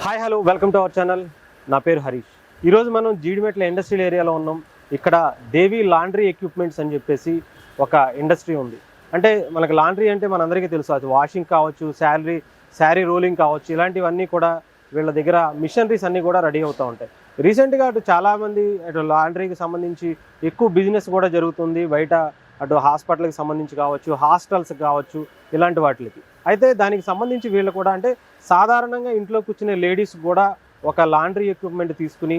Hi hello welcome to our channel. నా పేరు హరీష్. ఈరోజు మనం జీడిమెట్ల ఇండస్ట్రియల్ ఏరియాలో ఉన్నాం. ఇక్కడ దేవి లాండ్రీ ఎక్విప్మెంట్స్ అని చెప్పేసి ఒక ఇండస్ట్రీ ఉంది. అంటే మనకు లాండ్రీ అంటే మనందరికీ తెలుసు, అది వాషింగ్ కావచ్చు, శారీ రోలింగ్ కావచ్చు, ఇలాంటివన్నీ కూడా వీళ్ళ దగ్గర మిషనరీస్ అన్నీ కూడా రెడీ అవుతూ ఉంటాయి. రీసెంట్గా అటు చాలామంది అటు లాండ్రీకి సంబంధించి ఎక్కువ బిజినెస్ కూడా జరుగుతుంది బయట, అటు హాస్పిటల్కి సంబంధించి కావచ్చు, హాస్టల్స్కి కావచ్చు, ఇలాంటి వాటికి. అయితే దానికి సంబంధించి వీళ్ళు కూడా అంటే సాధారణంగా ఇంట్లో కూర్చునే లేడీస్ కూడా ఒక లాండ్రీ ఎక్విప్మెంట్ తీసుకుని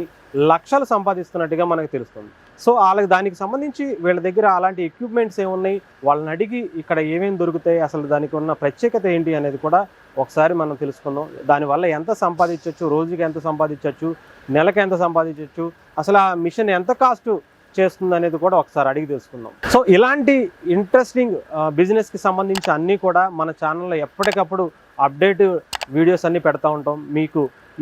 లక్షలు సంపాదిస్తున్నట్టుగా మనకు తెలుస్తుంది. సో వాళ్ళకి దానికి సంబంధించి వీళ్ళ దగ్గర అలాంటి ఎక్విప్మెంట్స్ ఏమున్నాయి, వాళ్ళని అడిగి ఇక్కడ ఏమేమి దొరుకుతాయి, అసలు దానికి ఉన్న ప్రత్యేకత ఏంటి అనేది కూడా ఒకసారి మనం తెలుసుకుందాం. దానివల్ల ఎంత సంపాదించవచ్చు, రోజుకి ఎంత సంపాదించవచ్చు, నెలకు ఎంత సంపాదించవచ్చు, అసలు ఆ మిషన్ ఎంత కాస్ట్ చేస్తుంది అనేది కూడా ఒకసారి అడిగి తెలుసుకుందాం. సో ఇలాంటి ఇంట్రెస్టింగ్ బిజినెస్కి సంబంధించి అన్నీ కూడా మన ఛానల్లో ఎప్పటికప్పుడు అప్డేట్ వీడియోస్ అన్నీ పెడతా ఉంటాం. మీకు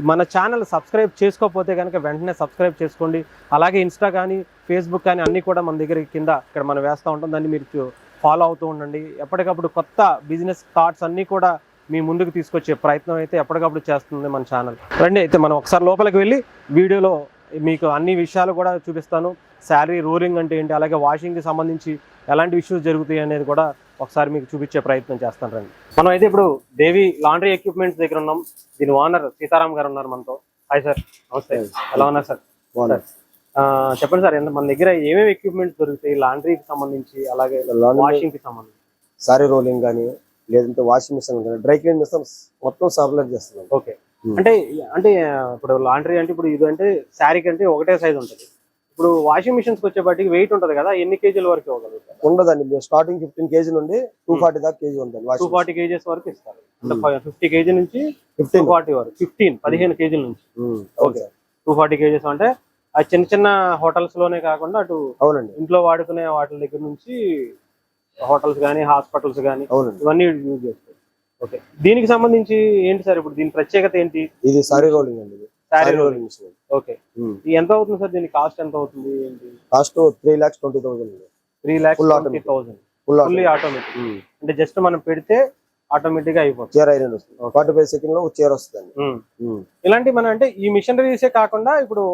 మన ఛానల్ సబ్స్క్రైబ్ చేసుకోకపోతే కనుక వెంటనే సబ్స్క్రైబ్ చేసుకోండి. అలాగే ఇన్స్టా కానీ ఫేస్బుక్ కానీ అన్నీ కూడా మన దగ్గర కింద ఇక్కడ మనం వేస్తూ ఉంటాం. దాన్ని మీరు ఫాలో అవుతూ ఉండండి. ఎప్పటికప్పుడు కొత్త బిజినెస్ థాట్స్ అన్నీ కూడా మీ ముందుకు తీసుకొచ్చే ప్రయత్నం అయితే ఎప్పటికప్పుడు చేస్తుంది మన ఛానల్. రండి అయితే మనం ఒకసారి లోపలికి వెళ్ళి వీడియోలో మీకు అన్ని విషయాలు కూడా చూపిస్తాను. శారీ రోలింగ్ అంటే ఏంటి, అలాగే వాషింగ్కి సంబంధించి ఎలాంటి ఇష్యూస్ జరుగుతాయి అనేది కూడా ఒకసారి మీకు చూపించే ప్రయత్నం చేస్తాను. రండి. మనం అయితే ఇప్పుడు దేవి లాండ్రీ ఎక్విప్మెంట్స్ దగ్గర ఉన్నాం. దీని ఓనర్ సీతారాం గారు ఉన్నారు మనతో. హాయ్ సార్, నమస్తే. ఎలా ఉన్నారు సార్? చెప్పండి సార్, మన దగ్గర ఏమేమి ఎక్విప్మెంట్స్ దొరుకుతాయి లాండ్రీకి సంబంధించి, అలాగే వాషింగ్కి సంబంధించి? సారీ రోలింగ్ కానీ, లేదంటే వాషింగ్ మిషన్ కానీ, డ్రై క్లీన్ మిషన్ మొత్తం సప్లై చేస్తున్నాం. ఓకే. అంటే ఇప్పుడు లాండ్రీ అంటే ఇప్పుడు ఇది అంటే శారీకి అంటే ఒకటే సైజ్ ఉంటుంది. ఇప్పుడు వాషింగ్ మిషన్స్ వచ్చేపాటికి వెయిట్ ఉంటుంది కదా, ఎన్ని కేజీల వరకు ఇవ్వగలుగుతారు? ఉండదండి, స్టార్టింగ్ 15 కేజీ నుండి 240 దాకా కేజీ ఉంటుంది. 240 కేజీస్ వరకు ఇస్తారు. అంటే 50 కేజీ నుంచి 240 వరకు, 15 కేజీల నుంచి. ఓకే, 240 కేజీస్ అంటే అది చిన్న చిన్న హోటల్స్ లోనే కాకుండా అటు అవునండి ఇంట్లో వాడుకునే వాటి దగ్గర నుంచి హోటల్స్ కానీ, హాస్పిటల్స్ కానీ ఇవన్నీ యూజ్ చేస్తారు. ఓకే, దీనికి సంబంధించి ఏంటి సార్ ఇప్పుడు దీని ప్రత్యేకత ఏంటి? ఇది సారీ రోలింగ్ అండి. Sari rolling machine. ఓకే, ఎంత అవుతుంది సార్? దీని కాస్ట్ ఎంత అవుతుంది? కాస్ట్ 3,20,000. 3,20,000 fully automatic. అంటే జస్ట్ మనం పెడితే ఆటోమేటిక్ గా అయిపోతుంది. చైర్ ఐరన్ వస్తుంది, 45 సెకండ్ లో చైర్ వస్తుంది. ఇలాంటి మన అంటే ఈ మిషనరీసే కాకుండా ఇప్పుడు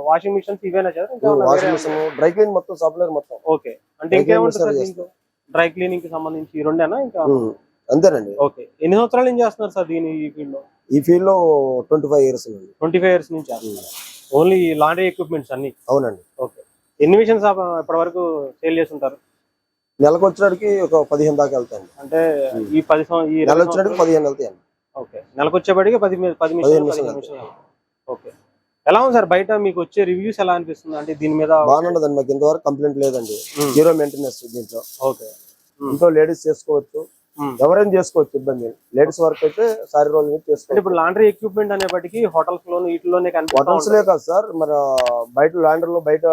వాషింగ్ మిషన్స్ ఇవేనా sir? Washing machine, dry clean మొత్తం సప్లై మొత్తం. ఓకే, అంటే ఇంకేముంటుంది డ్రై క్లీనింగ్ కి సంబంధించి? ఈ రెండేనా ఇంకా? అంతేనండి. ఓకే, ఎన్ని సంవత్సరాలు ఏం చేస్తున్నారు సార్ దీని ఈ ఫీల్డ్ లో? ఈ ఫీల్డ్ లో 25 ఇయర్స్. 25 ఇయర్స్ నుంచి ఓన్లీ లాండ్రీ ఎక్విప్మెంట్స్ అన్ని? అవునండి. ఓకే, ఎన్ని మిషన్స్ ఇప్పటి వరకు సేల్ చేసి ఉంటారు? నెలకు వచ్చేటికి ఒక 15 దాకా వెళ్తాయండి. అంటే ఈ 10 నెల వచ్చేటికి 15 వెళ్తాయండి. ఓకే, నెలకు వచ్చేప్పటికి 10 మిషన్లు. ఓకే, ఎలా ఉంది సార్ బయట మీకు వచ్చే రివ్యూస్ ఎలా అనిపిస్తుంది? అంటే దీని మీద బాగానే ఉండదండి, మాకు ఇంతవరకు కంప్లైంట్ లేదండి. జీరో మెయింటెనెన్స్ దీంట్లో. ఓకే, ఇంట్లో లేడీస్ చేసుకోవచ్చు, ఎవరైనా చేసుకోవచ్చు, ఇబ్బంది. లేడీస్ వర్క్ అయితే సారీ రోలింగ్ చేసుకోవచ్చు. ఇప్పుడు లాండ్రీ ఎక్విప్మెంట్ అనేప్పటికీ హోటల్స్ లోను వీటిలోనే హోటల్స్ లే కాదు సార్, మన బయట లాండ్రీ లో బయట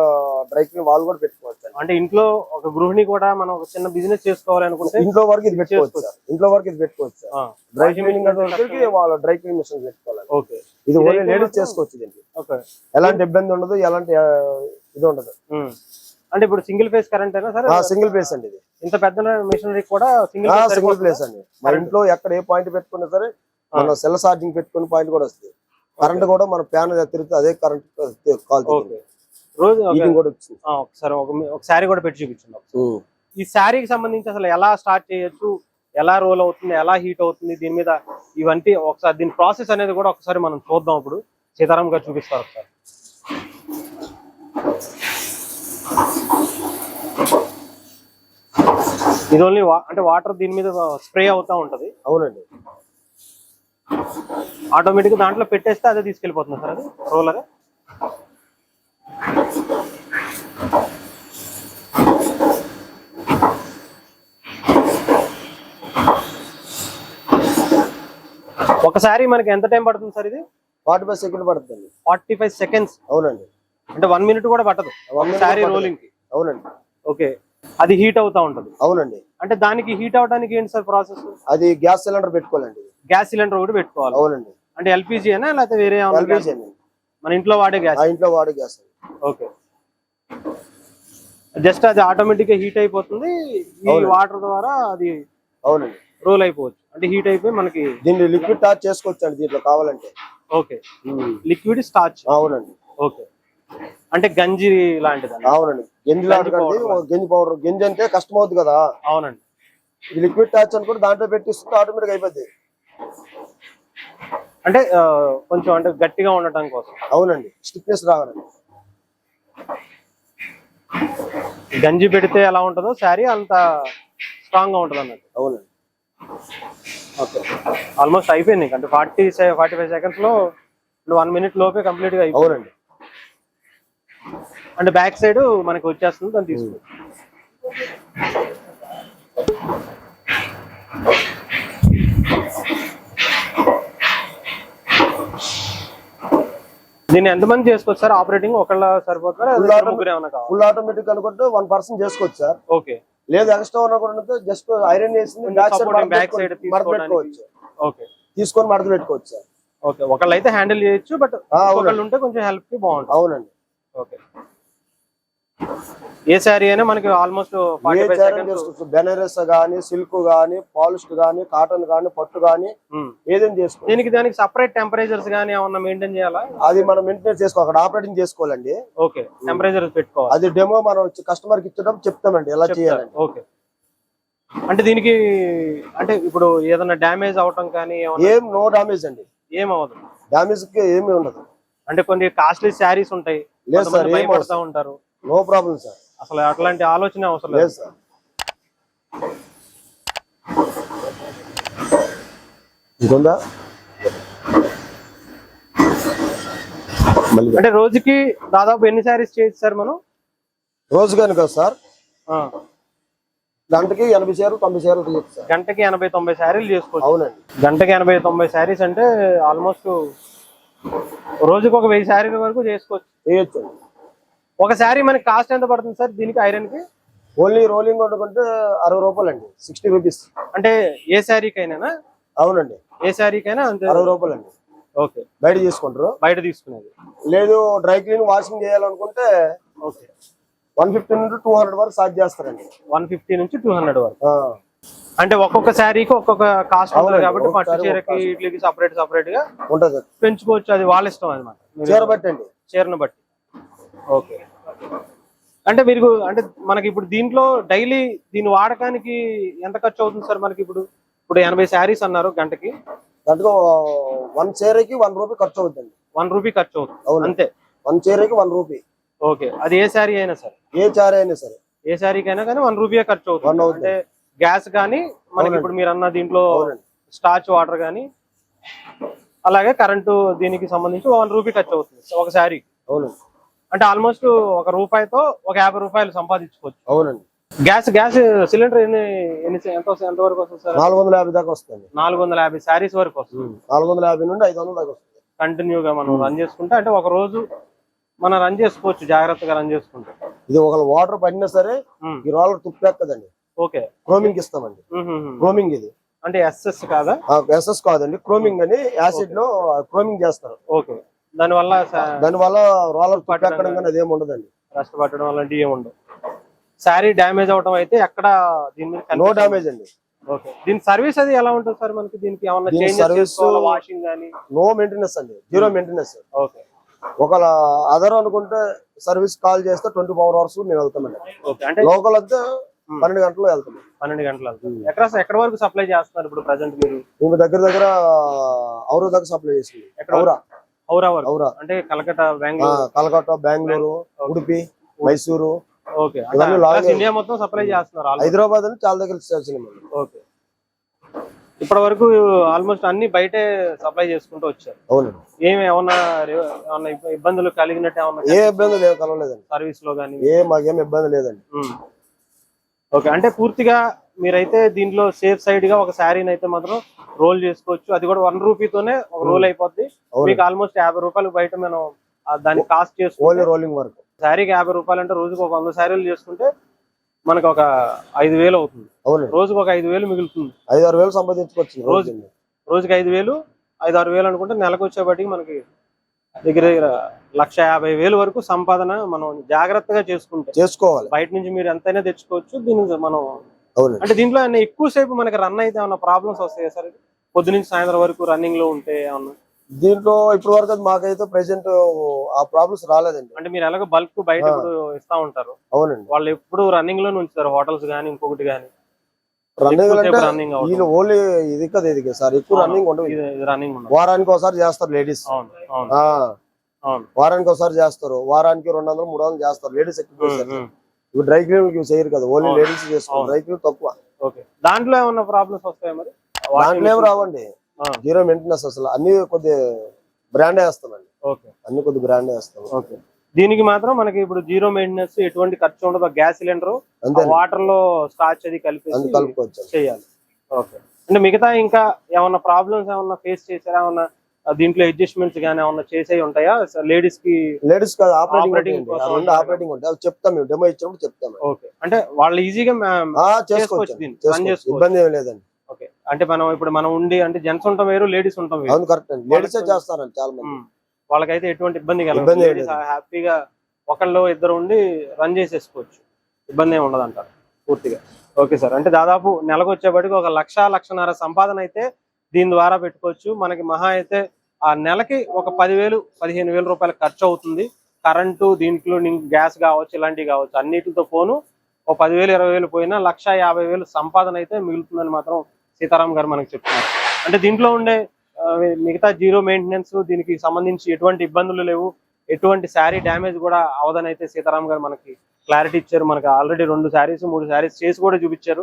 డ్రై క్లీన్ వాళ్ళు కూడా పెట్టుకోవచ్చు. అంటే ఇంట్లో ఒక గృహిణి కూడా మనం ఒక చిన్న బిజినెస్ చేసుకోవాలి అనుకుంటే ఇంట్లో వరకు ఇది పెట్టుకోవచ్చు సార్. ఇంట్లో వరకు ఇది పెట్టుకోవచ్చు. డ్రై క్లీనింగ్ అంటే వాళ్ళు డ్రై క్లీన్ మిషన్ పెట్టుకోవాలి. ఓకే, ఇది ఓన్లీ లేడీస్ చేసుకోవచ్చు. దీనికి ఎలాంటి ఇబ్బంది ఉండదు, ఎలాంటి ఇది ఉండదు. అంటే ఇప్పుడు సింగిల్ ఫేస్ కరెంట్ అయినా సరే? సింగిల్ ఫేస్ అండి. ఇది ఇంత పెద్ద మిషనరీ కూడా సింగిల్ ఫేస్ అండి. మన ఇంట్లో ఎక్కడ ఏ పాయింట్ పెట్టుకున్నా సరే, మన సెల్ ఛార్జింగ్ పెట్టుకునే పాయింట్ కూడా వస్తుంది. కరెంట్ కూడా మన ఫ్యాన్ తిరిగితే అదే కరెంట్ కాల్ రోజు ఒకసారి ఒక శారీ కూడా పెట్టి చూపించండి. ఈ శారీకి సంబంధించి అసలు ఎలా స్టార్ట్ చేయొచ్చు, ఎలా రోల్ అవుతుంది, ఎలా హీట్ అవుతుంది, దీని మీద ఇవన్నీ ఒకసారి దీని ప్రాసెస్ అనేది కూడా ఒకసారి మనం చూద్దాం. ఇప్పుడు సీతారాం గారు చూపిస్తారు ఒకసారి. ఇది ఓన్లీ అంటే వాటర్ దీని మీద స్ప్రే అవుతా ఉంటది. అవునండి. ఆటోమేటిక్ దాంట్లో పెట్టేస్తే అదే తీసుకెళ్ళిపోతుంది సార్, అది రోలర్. ఒకసారి మనకి ఎంత టైం పడుతుంది సార్? ఇది 45 సెకండ్ పడుతుంది. 45 సెకండ్స్. అవునండి. అంటే 1 మినిట్ కూడా పట్టదు శారీ రోలింగ్ కి. అవునండి. ఓకే, అది హీట్ అవుతా ఉంటది. అవునండి. అంటే దానికి హీట్ అవడానికి ఏంటి సార్ ప్రాసెస్? అది గ్యాస్ సిలిండర్ పెట్టుకోవాలండి. గ్యాస్ సిలిండర్ ఒకటి పెట్టుకోవాలి. అవునండి. అంటే ఎల్పిజి అయినా లేకపోతే వేరే? ఎల్పిజి అండి, మన ఇంట్లో వాడే గ్యాస్. ఇంట్లో వాడే గ్యాస్. ఓకే, జస్ట్ అది ఆటోమేటిక్ గా హీట్ అయిపోతుంది ఈ వాటర్ ద్వారా. అది అవునండి రోల్ అయిపోవచ్చు. అంటే హీట్ అయిపోయి మనకి దీన్ని లిక్విడ్ టార్చ్ చేసుకోవచ్చు అండి దీంట్లో కావాలంటే. Okay, liquid starch. అవునండి. ఓకే, అంటే గంజి లాంటిది. అవునండి, గంజి లాంటిది. గంజి పౌడర్, గంజి అంటే కష్టం అవుతుంది కదా. అవునండి. ఈ లిక్విడ్ టాచ్ అనుకుంటే దాంట్లో పెట్టిస్తుంటే ఆటోమేటిక్ అయిపోద్ది. అంటే కొంచెం అంటే గట్టిగా ఉండటం కోసం. అవునండి, స్టిక్నెస్ రావాలండి. గంజి పెడితే ఎలా ఉంటుందో శారీ అంత స్ట్రాంగ్ గా ఉంటుంది అన్నట్టు. అవునండి. ఓకే, ఆల్మోస్ట్ అయిపోయింది. అంటే 45 సెకండ్స్ లో 1 మినిట్ లోపే కంప్లీట్ గా అయిపోయింది. అవునండి. అంటే బ్యాక్ సైడ్ మనకి వచ్చేస్తుంది, దాన్ని తీసుకో. దీన్ని ఎంతమంది చేసుకోవచ్చు సార్ ఆపరేటింగ్? ఒకళ్ళ సరిపోతారా? ఫుల్ ఆటోమేటిక్ అనుకుంటే 1 పర్సన్ చేసుకోవచ్చు సార్. ఓకే, లేదు ఎక్స్ట్రా ఉన్న జస్ట్ ఐరన్ వేసి బ్యాక్ సైడ్ పెట్టుకోవచ్చు. ఓకే, తీసుకొని మడత పెట్టుకోవచ్చు సార్. ఓకే, ఒకళ్ళు అయితే హ్యాండిల్ చేయొచ్చు, బట్ ఒకళ్ళు ఉంటే కొంచెం హెల్ప్ కి బాగుంటుంది. అవునండి. ఓకే, ఏ శారీ అయినా మనకి ఆల్మోస్ట్ 45 సెకండ్స్. బెనారస్ గానీ, సిల్క్ గానీ, పాలిస్ట్ గానీ, కాటన్ గానీ, పట్టు గానీ ఏదైనా చేసుకోవాలి. దానికి సపరేట్ టెంపరేచర్స్ గానీ ఏమన్నా మెయింటైన్ చేయాలా? అది మనం మెయింటైన్ చేసుకోవాలి, అక్కడ ఆపరేటింగ్ చేసుకోవాలండి. ఓకే, టెంపరేచర్ పెట్టుకోవాలి. అది డెమో మనం కస్టమర్ కి ఇచ్చేటప్పుడు చెప్తామండి ఎలా చేయాలని. ఓకే, అంటే దీనికి అంటే ఇప్పుడు ఏదైనా డ్యామేజ్ అవటం కానీ నో డామేజ్ అండి. ఏం అవ్వదు, డామేజ్ కి ఏమీ ఉండదు. అంటే కొన్ని కాస్ట్లీ శారీస్ ఉంటాయి, లేదు సార్, భయపడతా ఉంటారు. నో ప్రాబ్లం సార్, అసలు అట్లాంటి ఆలోచన అవసరం లేదు సార్. ఇంకొందా అంటే రోజుకి దాదాపు ఎన్ని శారీస్ చేయొచ్చు సార్ మనం? రోజు కనుక సార్ గంటకి 80 శారీలు 90 శారీలు తీయచ్చు సార్. గంటకి 80-90 శారీలు చేసుకోవచ్చు. అవునండి, గంటకి 80-90 శారీస్ అంటే ఆల్మోస్ట్ రోజుకి ఒక 1000 శారీల వరకు చేసుకోవచ్చు. చేయొచ్చు. ఒక శారీ మనకి కాస్ట్ ఎంత పడుతుంది సార్ దీనికి ఐరన్ కి? ఓన్లీ రోలింగ్ వండుకుంటే 60 రూపాయలు అండి, 60 రూపీస్. అంటే ఏ శారీకైనా? అవునండి, ఏ శారీకైనా అంతే, 60 రూపాయలు అండి. ఓకే, బయట తీసుకుంటారు. బయట తీసుకునేది లేదు, డ్రై క్లీన్ వాషింగ్ చేయాలనుకుంటే ఓకే 150 నుండి 200 వరకు చార్జ్ చేస్తారండి. 150 నుంచి 200 వరకు. అంటే ఒక్కొక్క శారీకి ఒక్కొక్క కాస్ట్ ఉంటుంది కాబట్టి పట్టు చీరకి వీటికి సపరేట్ గా ఉంటది, పెంచుకోవచ్చు. అది వాళ్ళ ఇష్టం అనమాట, చీర బట్టి అండి, చీరను బట్టి. ఓకే, అంటే మీరు అంటే మనకి ఇప్పుడు దీంట్లో డైలీ దీని వాడకానికి ఎంత ఖర్చు అవుతుంది సార్ మనకి? ఇప్పుడు 80 శారీస్ అన్నారు గంటకి. దాంట్లో 1 చీరకి 1 రూపీ ఖర్చు అవుతుంది. 1 రూపీ ఖర్చు అవుతుంది అంతే, 1 చీరకి 1 రూపీ. ఓకే, అది ఏ శారీ అయినా సరే, ఏ శారీ అయినా సరే, ఏ శారీకైనా కానీ 1 రూపీ ఖర్చు అవుతుంది. అంటే గ్యాస్ కానీ మనకి ఇప్పుడు మీరు అన్న దీంట్లో స్టార్చ్ వాటర్ కానీ, అలాగే కరెంటు దీనికి సంబంధించి 1 రూపీ ఖర్చు అవుతుంది ఒక శారీ. అవునండి, అంటే ఆల్మోస్ట్ 1 రూపాయితో ఒక 50 రూపాయలు సంపాదించుకోవచ్చు. అవునండి. గ్యాస్ సిలిండర్ ఎంత వరకు వస్తుంది సార్? 450 దాకా వస్తుంది. 450 శారీస్ వరకు వస్తుంది. 450 నుండి 500 దాకా వస్తుంది. కంటిన్యూగా మనం రన్ చేసుకుంటే, అంటే ఒక రోజు మనం రన్ చేసుకోవచ్చు, జాగ్రత్తగా రన్ చేసుకుంటే. ఇది ఒక వాటర్ పడినా సరే ఈ రోలర్ తుప్పెక్కదండి. ఓకే, క్రోమింగ్ ఇస్తామండి. క్రోమింగ్ ఇది అంటే ఎస్ఎస్ కాదా? ఎస్ఎస్ కాదండి, క్రోమింగ్ అని యాసిడ్ లో క్రోమింగ్ చేస్తారు. ఓకే, దానివల్ల రోలర్ తుప్పెక్కడం కానీ అదేం ఉండదండి, రస్ట్ పట్టడం అలాంటివి ఏమి ఉండవు. శారీ డ్యామేజ్ అవడం అయితే ఎక్కడ దీని మీద నో డ్యామేజ్ అండి. ఓకే, దీని సర్వీస్ అది ఎలా ఉంటుంది సార్ మనకి? దీనికి ఏమన్నా చేంజెస్ చేసుకోవాలా? వాషింగ్ గానీ? నో మెయింటెనెన్స్ అండి, 0 మెయింటెనెన్స్. ఓకే, ఒకవేళ అదర్ అనుకుంటే సర్వీస్ కాల్ చేస్తే 24 అవర్స్ మేము వెళ్తామండి. అంటే లోకల్ అంతా 12 గంటల్లో వెళ్తాం. 12 గంటలు వెళ్తాం. ఎక్కడ వరకు సప్లై చేస్తున్నారు ఇప్పుడు ప్రెజెంట్ మీరు? మేము దగ్గర ఔరా దాకా సప్లై చేసింది. ఔరా అంటే కలకత్తా, బెంగళూరు, ఉడిపి, మైసూరు. ఓకే, ఇండియా మొత్తం సప్లై చేస్తున్నారు. హైదరాబాద్ అని చాలా దగ్గర. ఓకే, ఇప్పటి వరకు ఆల్మోస్ట్ అన్ని బయటే సప్లై చేసుకుంటూ వచ్చారు. అవునండి. ఏమన్నా ఇబ్బందులు కలిగినట్టు ఏమన్నా? ఏ ఇబ్బంది కలవలేదండి సర్వీస్ లో కానీ. మాకేం ఇబ్బంది లేదండి. ఓకే, అంటే పూర్తిగా మీరైతే దీంట్లో సేఫ్ సైడ్ గా ఒక శారీని అయితే మాత్రం రోల్ చేసుకోవచ్చు. అది కూడా 1 రూపీతోనే ఒక రోల్ అయిపోద్ది. మీకు ఆల్మోస్ట్ 50 రూపాయలు బయట మనం దాన్ని కాస్ట్ చేసుకోవాలి. రోలింగ్ వర్క్ శారీకి 50 రూపాయలు అంటే రోజుకు ఒక 100 శారీలు చేసుకుంటే మనకు ఒక 5000 అవుతుంది. రోజుకు ఒక 5000 మిగులుతుంది. 5-6 వేలు సంపాదించుకోవచ్చు రోజుకి 5000, 5-6 వేలు అనుకుంటే నెలకు వచ్చేపటికి మనకి దగ్గర 1,50,000 వరకు సంపాదన మనం జాగ్రత్తగా చేసుకోవాలి. బయట నుంచి మీరు ఎంతైనా తెచ్చుకోవచ్చు. దీనికి మనం అంటే దీంట్లో ఎక్కువ సేపు మనకి రన్ అయితే ఏమన్నా ప్రాబ్లమ్స్ వస్తాయి సార్? పొద్దు నుంచి సాయంత్రం వరకు రన్నింగ్ లో ఉంటే ఏమన్నా దీంట్లో ఇప్పటి వరకు మాకైతే ప్రెసెంట్ ఆ ప్రాబ్లమ్స్ రాలేదండి. అంటే మీరు ఎలాగో బల్క్ బయట ఇప్పుడు ఇస్తా ఉంటారు, అవునండి. వాళ్ళు ఎప్పుడు రన్నింగ్ లోనే ఉంచుతారు, హోటల్స్ కానీ ఇంకొకటి కానీ. రన్నింగ్ అంటే రన్నింగ్ వీళ్ళు ఓన్లీ ఇది కదా ఇది సార్, ఎక్కువ రన్నింగ్ ఉండదు. రన్నింగ్ వారానికి ఒకసారి చేస్తారు లేడీస్. అవును అవును అవును. వారానికి ఒకసారి చేస్తారు, వారానికి 200 300 చేస్తారు లేడీస్ ఎక్కువ చేస్తారు. ఇప్పుడు డ్రై క్లీన్ చేయరు కదా, ఓన్లీ లేడీస్ చేస్తారు. డ్రై క్లీన్ తక్కువ. ఓకే, దాంట్లో ఏమన్నా ప్రాబ్లమ్స్ వస్తాయి మరి? దాంట్లో ఏం రావండి, జీరో మెయింటెనెన్స్. అసలు అన్ని కొద్ది బ్రాండ్ వేస్తామండి. ఓకే, అన్ని కొద్ది బ్రాండ్ వేస్తాం. ఓకే. దీనికి మాత్రం మనకి ఇప్పుడు జీరో మెయింటెనెన్స్, ఎటువంటి ఖర్చు ఉండదు. గ్యాస్ సిలిండర్ వాటర్ లో స్టార్చ్ అది కలుపుకోవచ్చు చేయాలి. ఓకే. అంటే మిగతా ఇంకా ఏమన్నా ప్రాబ్లమ్స్ ఏమన్నా ఫేస్ చేసారా? ఏమన్నా దీంట్లో అడ్జస్ట్మెంట్స్ గానీ ఏమన్నా చేసే ఉంటాయా లేడీస్ కి? లేడీస్ కాదు, ఆపరేటింగ్ ఉంటాయి. అవి చెప్తాం, మేము డెమో ఇచ్చినప్పుడు చెప్తాం. ఓకే, అంటే వాళ్ళు ఈజీగా చేసుకోవచ్చు, ఇబ్బంది ఏమి లేదండి. ఓకే, అంటే మనం ఉండి అంటే జెంట్స్ ఉంటాం వేరు, లేడీస్ ఉంటాం వేరు. అవును, కరెక్ట్ అండి. లేడీసే చేస్తారండి చాలా మంది. వాళ్ళకైతే ఎటువంటి ఇబ్బంది కలగదు, హ్యాపీగా ఒకళ్ళు ఇద్దరు ఉండి రన్ చేసేసుకోవచ్చు, ఇబ్బంది ఏమి ఉండదు అంటారు పూర్తిగా. ఓకే సార్, అంటే దాదాపు నెలకు వచ్చేప్పటికి 1,00,00,000-1,50,000 సంపాదన అయితే దీని ద్వారా పెట్టుకోవచ్చు. మనకి మహా అయితే ఆ నెలకి ఒక 10,000-15,000 రూపాయలు ఖర్చు అవుతుంది. కరెంటు, దీంట్లో గ్యాస్ కావచ్చు, ఇలాంటివి కావచ్చు, అన్నిటితో పోను ఒక 10,000-20,000 పోయినా 1,50,000 సంపాదన అయితే మిగులుతుందని మాత్రం సీతారాం గారు మనకు చెప్తున్నారు. అంటే దీంట్లో ఉండే మిగతా జీరో మెయింటెనెన్స్, దీనికి సంబంధించి ఎటువంటి ఇబ్బందులు లేవు, ఎటువంటి శారీ డ్యామేజ్ కూడా అవదని అయితే సీతారాం గారు మనకి క్లారిటీ ఇచ్చారు. మనకి ఆల్రెడీ 2 శారీస్ 3 శారీస్ చేసి కూడా చూపించారు.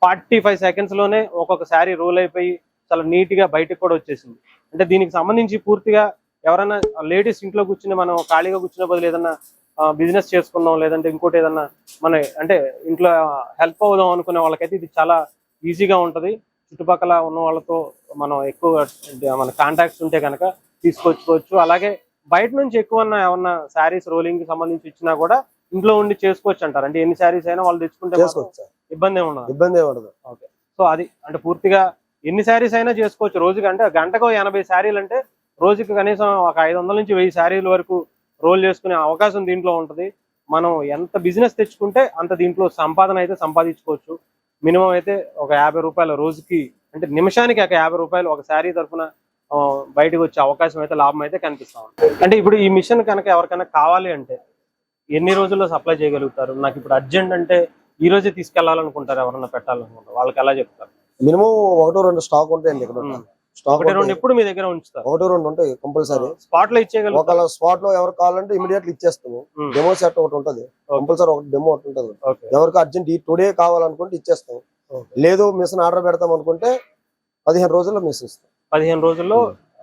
45 సెకండ్స్ లోనే ఒక్కొక్క శారీ రోల్ అయిపోయి చాలా నీట్ గా బయటకు కూడా వచ్చేసింది. అంటే దీనికి సంబంధించి పూర్తిగా ఎవరైనా లేడీస్ ఇంట్లో కూర్చుని మనం ఖాళీగా కూర్చునే బదులు ఏదన్నా బిజినెస్ చేసుకుందాం, లేదంటే ఇంకోటి ఏదన్నా మన అంటే ఇంట్లో హెల్ప్ అవుదాం అనుకునే వాళ్ళకైతే ఇది చాలా ఈజీగా ఉంటది. చుట్టుపక్కల ఉన్న వాళ్ళతో మనం ఎక్కువ మన కాంటాక్ట్స్ ఉంటే కనుక తీసుకొచ్చుకోవచ్చు. అలాగే బయట నుంచి ఎక్కువ ఏమన్నా శారీస్ రోలింగ్ కి సంబంధించి ఇచ్చినా కూడా ఇంట్లో ఉండి చేసుకోవచ్చు అంటారు. అంటే ఎన్ని శారీస్ అయినా వాళ్ళు తెచ్చుకుంటే ఇబ్బంది ఉండదు. ఓకే, సో అది అంటే పూర్తిగా ఎన్ని శారీస్ అయినా చేసుకోవచ్చు రోజుకి. అంటే గంటకు 80 శారీలు అంటే రోజుకి కనీసం ఒక 500 నుంచి 1000 శారీల వరకు రోల్ చేసుకునే అవకాశం దీంట్లో ఉంటది. మనం ఎంత బిజినెస్ తెచ్చుకుంటే అంత దీంట్లో సంపాదన అయితే సంపాదించుకోవచ్చు. మినిమం అయితే ఒక 50 రూపాయలు రోజుకి, అంటే నిమిషానికి ఒక 50 రూపాయలు ఒక శారీ తరఫున బయటకు వచ్చే అవకాశం అయితే, లాభం అయితే కనిపిస్తాం. అంటే ఇప్పుడు ఈ మిషన్ కనుక ఎవరికైనా కావాలి అంటే ఎన్ని రోజుల్లో సప్లై చేయగలుగుతారు? నాకు ఇప్పుడు అర్జెంట్ అంటే ఈ రోజే తీసుకెళ్లాలనుకుంటారు, ఎవరన్నా పెట్టాలనుకుంటారు, వాళ్ళకి ఎలా చెప్తారు? మినిమం 1-2 స్టాక్ ఉంటాయండి ఇక్కడ. స్టాక్ 1-2 ఎప్పుడు మీ దగ్గర ఉంచుతారు? 1-2 ఉంటాయి కంపల్సరీ. స్పాట్ లో ఇచ్చేయగలరు. ఒకవేళ స్పాట్ లో ఎవరు కావాలంటే ఇమీడియట్లీ ఇచ్చేస్తాము. డెమో సెట్ ఒకటి ఉంటది కంపల్సరీ, ఒకటి డెమో ఒకటి ఉంటది. ఎవరికి అర్జెంట్ ఈ టుడే కావాలనుకుంటే ఇచ్చేస్తాం. లేదు మిషన్ ఆర్డర్ పెడతాం అనుకుంటే 15 రోజుల్లో మిషన్ ఇస్తాం. 15 రోజుల్లో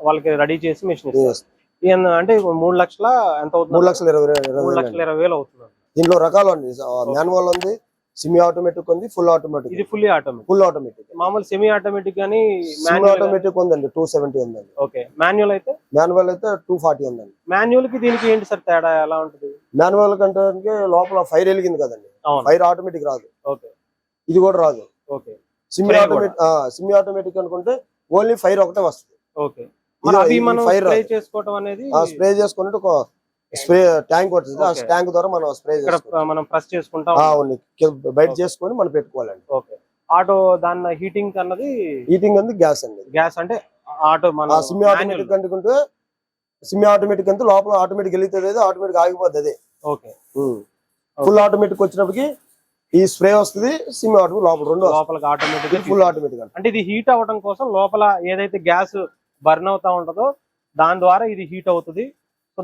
వాళ్ళకి రెడీ చేసి మిషన్ ఇస్తాం. అంటే 3 లక్షల ఎంత అవుతుంది? 3,20,000 అవుతుంది. దీంట్లో రకాలు అండి, మాన్యువల్ ఉంది, సెమీ ఆటోమేటిక్ ఉంది, ఫుల్ ఆటోమేటిక్. ఇది ఫుల్ ఆటోమేటిక్. మామూలు సెమీ ఆటోమేటిక్ గానీ ఆటోమేటిక్ ఉందండి, 270 ఉందండి. ఓకే, మాన్యువల్ అయితే 240 ఉందండి. మాన్యువల్ కి దీనికి ఏంటి సార్ తేడా, ఎలా ఉంటుంది? మాన్యువల్ కంటే లోపల ఫైర్ వెలిగింది కదండి, ఫైర్ ఆటోమేటిక్ రాదు. ఓకే, ఇది కూడా రాదు. ఓకే, సెమీ ఆటోమేటిక్ అనుకుంటే ఓన్లీ ఫైర్ ఒకటే వస్తుంది. ఓకే, చేసుకోవడం అనేది స్ప్రే చేసుకుంటే ఒక స్ప్రే ట్యాంక్ వస్తుంది. ఆ ట్యాంక్ ద్వారా మనం స్ప్రే మనం ప్రెస్ చేసుకుంటాం, బయట చేసుకొని మనం పెట్టుకోవాలండి. ఓకే, ఆటో దాని హీటింగ్ అన్నది గ్యాస్ అండి. గ్యాస్ అంటే ఆటో మన సెమీ ఆటోమేటిక్ అనుకుంటే సెమీ ఆటోమేటిక్ అంటే లోపల ఆటోమేటిక్ వెళ్తుంది, ఆటోమేటిక్ ఆగిపోతుంది. ఓకే, ఫుల్ ఆటోమేటిక్ వచ్చినప్పటికి ఈ స్ప్రే వస్తుంది, సెమీ ఆటోమేటిక్ లోపల ఆటోమేటిక్, ఫుల్ ఆటోమేటిక్. అంటే ఇది హీట్ అవ్వడం కోసం లోపల ఏదైతే గ్యాస్ బర్న్ అవుతా ఉంటుందో దాని ద్వారా ఇది హీట్ అవుతుంది. సో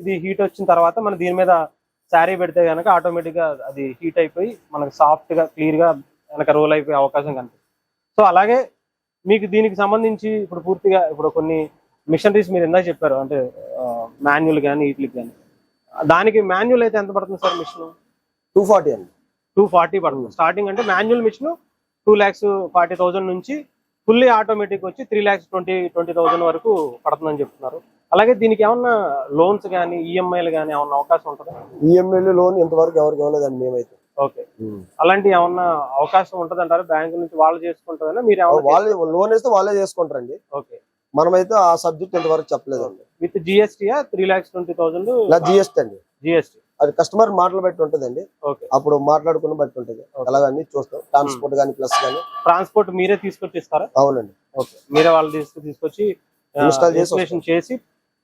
ఇది హీట్ వచ్చిన తర్వాత మనం దీని మీద శారీ పెడితే కనుక ఆటోమేటిక్ గా అది హీట్ అయిపోయి మనకు సాఫ్ట్ గా క్లియర్ గా వెనక రోల్ అయిపోయే అవకాశం కనిపిస్తుంది. సో అలాగే మీకు దీనికి సంబంధించి ఇప్పుడు పూర్తిగా ఇప్పుడు కొన్ని మిషనరీస్ మీరు ఇందాక చెప్పారు, అంటే మాన్యువల్ కానీ వీటికి కానీ, దానికి మాన్యువల్ అయితే ఎంత పడుతుంది సార్ మిషన్? 240 అండి. 240 పడుతుంది స్టార్టింగ్. అంటే మాన్యువల్ మిషన్ 2,40,000 నుంచి ఫుల్లీ ఆటోమేటిక్ వచ్చి 3,20,000 వరకు పడుతుందని చెప్తున్నారు. అలాగే దీనికి ఏమన్నా లోన్స్ కానీ ఈఎంఐలు కానీ ఏమన్నా అవకాశం ఉంటుందా? ఈఎంఐలు లోన్ ఇంతవరకు ఎవరికి ఇవ్వలేదండి మేమైతే. ఓకే, అలాంటి ఏమన్నా అవకాశం ఉంటుంది అంటారు బ్యాంక్ నుంచి? వాళ్ళు చేసుకుంటారా మీరు? వాళ్ళు లోన్ వేస్తే వాళ్ళే చేసుకుంటారండి. ఓకే, మనమైతే ఆ సబ్జెక్ట్ ఇంతవరకు చెప్పలేదండి. విత్ జిఎస్టీ 3,20,000 జిఎస్టీ అండి. జిఎస్టీ అది కస్టమర్ మాటలు బట్టి ఉంటుందండి. ఓకే, అప్పుడు మాట్లాడుకుని బట్టి ఉంటుంది. అలాగని చూస్తాం. ట్రాన్స్పోర్ట్ కానీ ప్లస్ కానీ. ట్రాన్స్పోర్ట్ మీరే తీసుకొచ్చి ఇస్తారా? అవునండి. ఓకే, మీరే వాళ్ళు తీసుకొచ్చి ఇన్స్టాల్ చేసి ఇన్స్టలేషన్ చేసి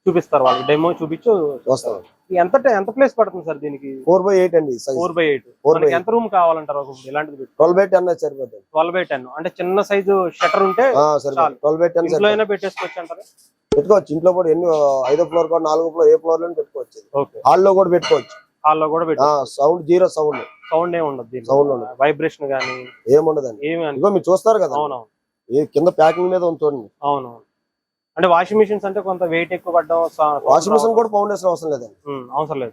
చూపిస్తారు, వాళ్ళకి డెమో చూపించి వస్తాం. ఎంత ప్లేస్ పడుతుంది సార్ దీనికి? 4x8 అండి. 4x8. మనకి ఎంత రూమ్ కావాలంటారు ఇలాంటిది? 12x10 సరిపోతుంది. 12x10 అంటే చిన్న సైజు షట్టర్ ఉంటే 12x10 ఇంట్లో అయినా పెట్టేసుకోవచ్చు అంటారు. పెట్టుకోవచ్చు. ఇంట్లో కూడా ఎన్ని 5వ ఫ్లోర్ కూడా 4వ ఫ్లోర్, ఏ ఫ్లోర్ లో పెట్టుకోవచ్చు. హాల్లో కూడా పెట్టుకోవచ్చు. హాల్లో కూడా పెట్టుకోవచ్చు. సౌండ్ జీరో సౌండ్ ఏమి ఉండదు, సౌండ్ ఉండదు, వైబ్రేషన్ గానీ ఏముండదండి. ఇదిగో మీరు చూస్తారు కదా. అవునవును. కింద ప్యాకింగ్ మీద ఉంది చూడండి. అవునవును. అంటే వాషింగ్ మిషన్స్ అంటే కొంత వెయిట్ ఎక్కువ పడ్డం, వాషింగ్ మిషన్ కూడా ఫౌండేషన్ అవసరం లేదండి. అవసరం లేదు.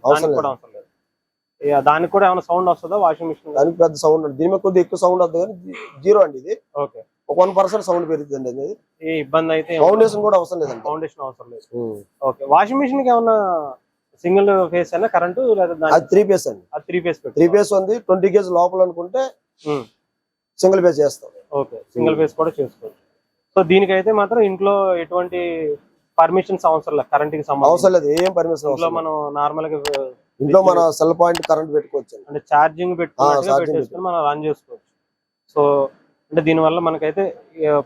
దానికి కూడా ఏమైనా సౌండ్ వస్తుందా వాషింగ్ మిషన్? దానికి పెద్ద సౌండ్ ఉంటుంది. దీని మీద కొద్దిగా ఎక్కువ సౌండ్ వస్తుంది కానీ జీరో అండి ఇది. ఓకే. 1% సౌండ్ పెరుగుతుంది అండి. ఏ ఇబ్బంది అయితే ఫౌండేషన్ కూడా అవసరం లేదండి. ఫౌండేషన్ అవసరం లేదు. ఓకే. వాషింగ్ మిషన్ కి ఏమన్నా సింగిల్ ఫేస్ అయినా కరెంటు లేదా? అది 3 ఫేస్ అండి. అది 3 ఫేస్. 3 ఫేస్ ఉంది. 20 kg లోపల అనుకుంటే సింగిల్ ఫేస్ చేస్తాం. ఓకే. సింగిల్ ఫేస్ కూడా చేసుకోవచ్చు. సో దీనికైతే మాత్రం ఇంట్లో ఎటువంటి పర్మిషన్స్ అవసరం లేదు, కరెంట్ కి సంబంధించి అవసరం లేదు. ఏం పర్మిషన్ ఇంట్లో మనం నార్మల్ గా ఇంట్లో మన సెల్ పాయింట్ కరెంట్ పెట్టుకోవచ్చు. అంటే ఛార్జింగ్ పెట్టుకుని మనం రన్ చేసుకోవచ్చు. సో అంటే దీనివల్ల మనకైతే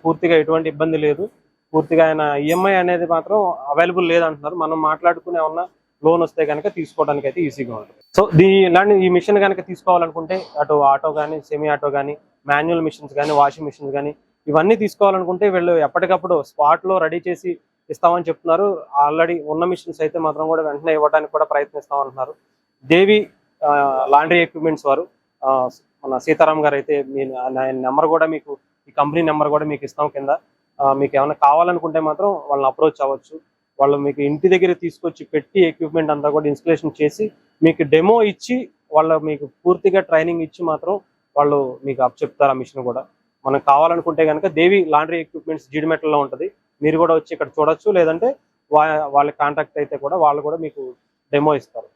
పూర్తిగా ఎటువంటి ఇబ్బంది లేదు. పూర్తిగా ఆయన ఈఎంఐ అనేది మాత్రం అవైలబుల్ లేదంటున్నారు. మనం మాట్లాడుకుని ఏమన్నా లోన్ వస్తే కనుక తీసుకోవడానికి అయితే ఈజీగా ఉంటుంది. సో ఇలాంటి ఈ మిషన్ కనుక తీసుకోవాలనుకుంటే అటు ఆటో కానీ, సెమీ ఆటో కానీ, మాన్యువల్ మిషన్స్ కానీ, వాషింగ్ మిషన్స్ కానీ ఇవన్నీ తీసుకోవాలనుకుంటే వీళ్ళు ఎప్పటికప్పుడు స్పాట్ లో రెడీ చేసి ఇస్తామని చెప్తున్నారు. ఆల్రెడీ ఉన్న మిషన్స్ అయితే మాత్రం కూడా వెంటనే ఇవ్వడానికి కూడా ప్రయత్నిస్తామంటున్నారు. దేవి లాండ్రీ ఎక్విప్మెంట్స్ వారు, మన సీతారాం గారు అయితే ఆయన నెంబర్ కూడా మీకు, ఈ కంపెనీ నెంబర్ కూడా మీకు ఇస్తాం కింద. మీకు ఏమైనా కావాలనుకుంటే మాత్రం వాళ్ళని అప్రోచ్ అవ్వచ్చు. వాళ్ళు మీకు ఇంటి దగ్గర తీసుకొచ్చి పెట్టి ఎక్విప్మెంట్ అంతా కూడా ఇన్స్టలేషన్ చేసి మీకు డెమో ఇచ్చి వాళ్ళు మీకు పూర్తిగా ట్రైనింగ్ ఇచ్చి మాత్రం వాళ్ళు మీకు అప్ చెప్తారు. ఆ మిషన్ కూడా మనకు కావాలనుకుంటే కనుక దేవి లాండ్రీ ఎక్విప్మెంట్స్ జీడిమెట్లలో ఉంటుంది. మీరు కూడా వచ్చి ఇక్కడ చూడొచ్చు. లేదంటే వాళ్ళ కాంటాక్ట్ అయితే కూడా వాళ్ళు కూడా మీకు డెమో ఇస్తారు.